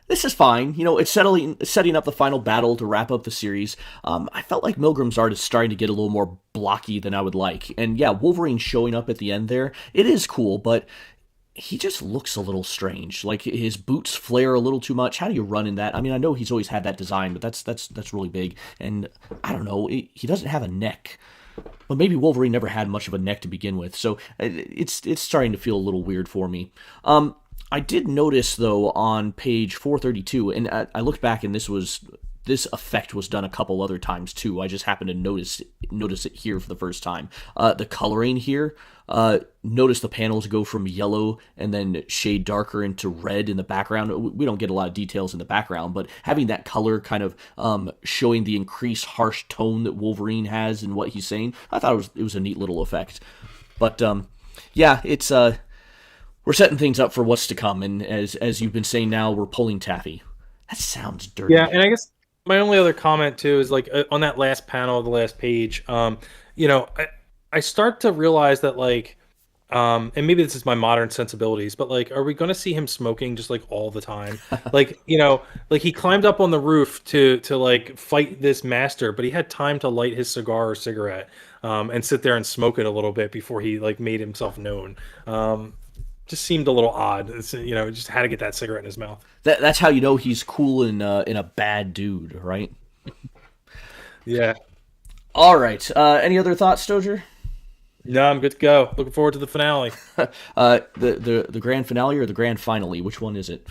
This is fine. It's setting up the final battle to wrap up the series. I felt like Milgram's art is starting to get a little more blocky than I would like. And yeah, Wolverine showing up at the end there, it is cool, but he just looks a little strange. Like his boots flare a little too much. How do you run in that? I mean, I know he's always had that design, but that's really big. And I don't know, he doesn't have a neck. But maybe Wolverine never had much of a neck to begin with, so it's starting to feel a little weird for me. I did notice though on page 432, and I looked back, and this effect was done a couple other times too. I just happened to notice it here for the first time. The coloring here, notice the panels go from yellow and then shade darker into red in the background. We don't get a lot of details in the background, but having that color kind of showing the increased harsh tone that Wolverine has and what he's saying, I thought it was a neat little effect. But yeah, it's we're setting things up for what's to come, and as you've been saying now, we're pulling taffy. That sounds dirty. Yeah, and I guess my only other comment too is like on that last panel of the last page, I start to realize that like, and maybe this is my modern sensibilities, but like, are we going to see him smoking just like all the time? Like, like he climbed up on the roof to like fight this master, but he had time to light his cigar or cigarette, and sit there and smoke it a little bit before he like made himself known. Just seemed a little odd. It's, just had to get that cigarette in his mouth. That's how you know he's cool in a bad dude, right? Yeah. All right. Any other thoughts, Stoger? No, I'm good to go. Looking forward to the finale. The grand finale or the grand finale? Which one is it?